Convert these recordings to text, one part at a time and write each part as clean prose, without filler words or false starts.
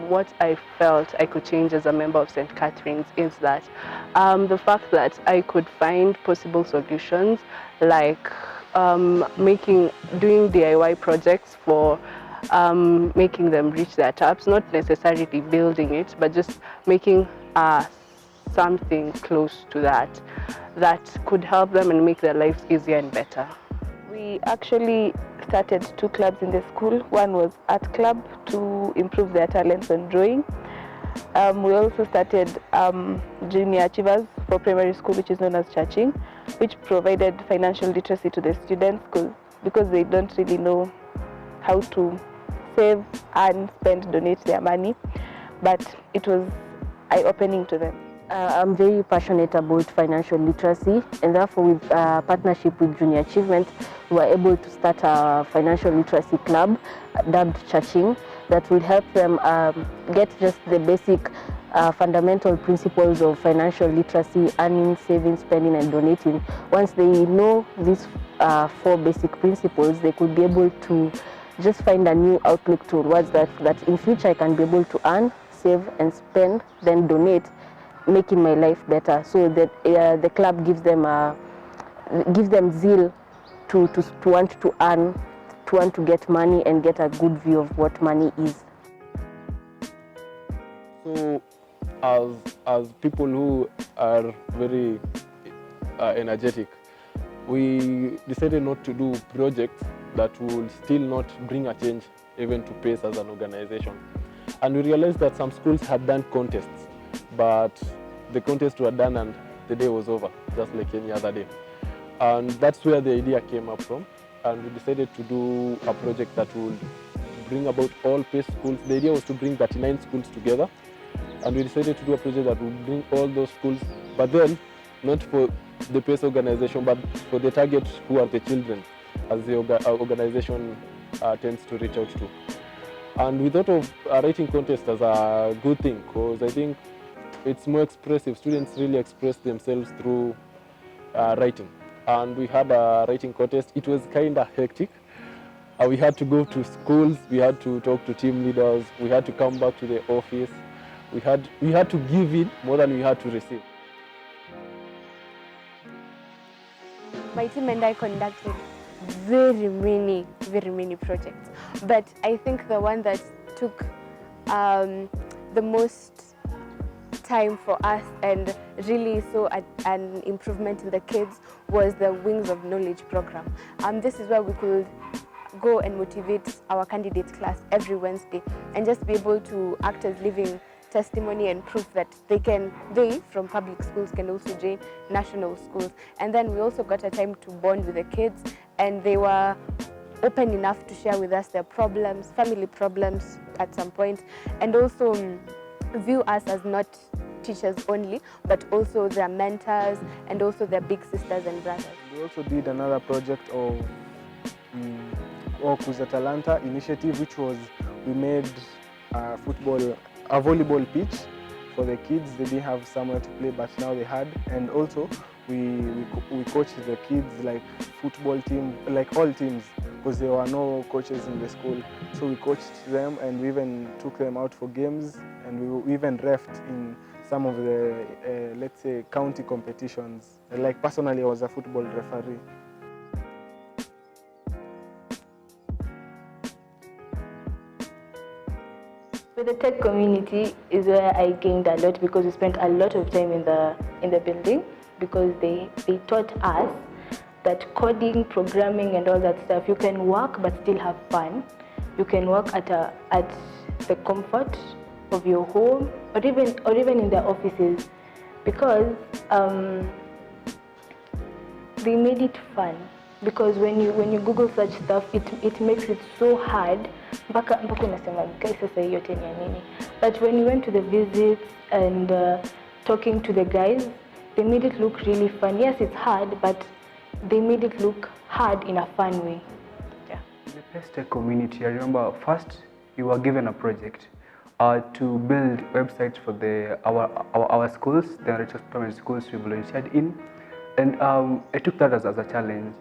what I felt I could change as a member of St. Catherine's is that the fact that I could find possible solutions, like doing DIY projects for making them reach their taps, not necessarily building it, but just making something close to that could help them and make their lives easier and better. We actually started 2 clubs in the school. One was art club to improve their talents on drawing. We also started junior achievers for primary school, which is known as churching, which provided financial literacy to the students because they don't really know how to save, earn, spend, donate their money, but it was eye-opening to them. I'm very passionate about financial literacy, and therefore with partnership with Junior Achievement, we were able to start a financial literacy club dubbed Churching that will help them get just the basic fundamental principles of financial literacy: earning, saving, spending, and donating. Once they know these 4 basic principles, they could be able to just find a new outlook towards that in future I can be able to earn, save, and spend, then donate, making my life better. So that the club gives them zeal to want to earn, to want to get money and get a good view of what money is. So as people who are very energetic, we decided not to do projects that will still not bring a change even to PACE as an organization. And we realized that some schools had done contests, but the contests were done and the day was over, just like any other day. And that's where the idea came up from. And we decided to do a project that would bring about all PACE schools. The idea was to bring 39 schools together. And we decided to do a project that would bring all those schools, but then not for the PACE organization, but for the target who are the children, as the organization tends to reach out to. And we thought of a writing contest as a good thing, because I think it's more expressive. Students really express themselves through writing. And we had a writing contest. It was kind of hectic. We had to go to schools, we had to talk to team leaders, we had to come back to the office. We had to give in more than we had to receive. My team and I conducted very many projects, but I think the one that took the most time for us and really saw an improvement in the kids was the Wings of Knowledge program. This is where we could go and motivate our candidate class every Wednesday and just be able to act as living testimony and proof that they from public schools can also join national schools. And then we also got a time to bond with the kids, and they were open enough to share with us their problems, family problems at some point, and also view us as not teachers only, but also their mentors and also their big sisters and brothers. We also did another project of Kuza Talanta initiative, which was we made a volleyball pitch for the kids. They didn't have somewhere to play, but now they had. And also we coached the kids like football team, like all teams, because there were no coaches in the school. So we coached them, and we even took them out for games, and we even refed in some of the, let's say, county competitions. Like personally, I was a football referee. With the tech community is where I gained a lot, because we spent a lot of time in the building, because they taught us that coding, programming, and all that stuff, you can work but still have fun. You can work at the comfort of your home, or even in their offices, because they made it fun. Because when you Google such stuff, it makes it so hard. Mpaka unasema guys, sasa hiyo tena nini? But when you went to the visits and talking to the guys, they made it look really fun. Yes, it's hard, but they made it look hard in a fun way. Yeah. In the PACE Tech community, I remember first you were given a project to build websites for our schools, the unreached primary schools we volunteered in, and I took that as a challenge.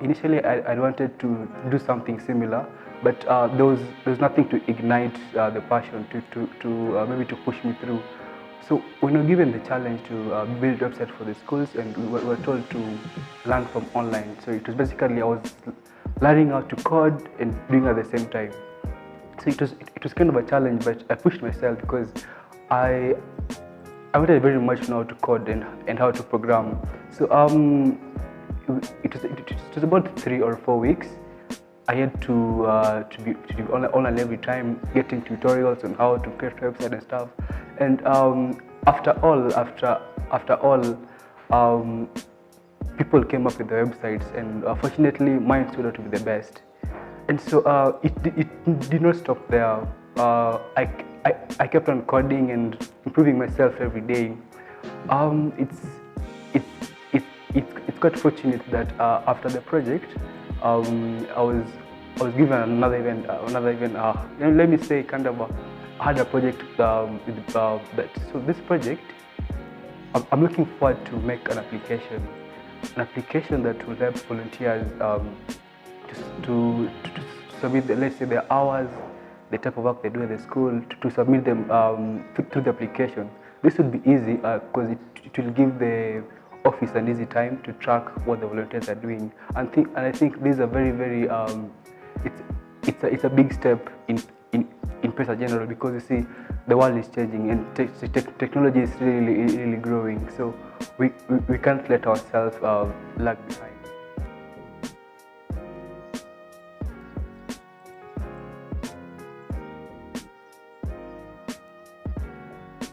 initially I wanted to do something similar, but there was nothing to ignite the passion to maybe to push me through. So we were given the challenge to build a website for the schools, and we were told to learn from online. So it was basically I was learning how to code and doing at the same time. So it was kind of a challenge, but I pushed myself because I wanted very much to know how to code and how to program. So it was about 3 or 4 weeks. I had to be online every time, getting tutorials on how to create a website and stuff. And after all, people came up with the websites, and fortunately, mine stood out to be the best. And so it did not stop there. I kept on coding and improving myself every day. It's quite fortunate that after the project, I was given another event. Let me say, kind of I had a project with that. So this project, I'm looking forward to make an application that will help volunteers to submit, let's say, their hours, the type of work they do at the school, to submit them through the application. This would be easy because it will give the office an easy time to track what the volunteers are doing. And I think these are very it's a big step in Pesa General, because you see the world is changing and technology is really growing. So we can't let ourselves lag behind.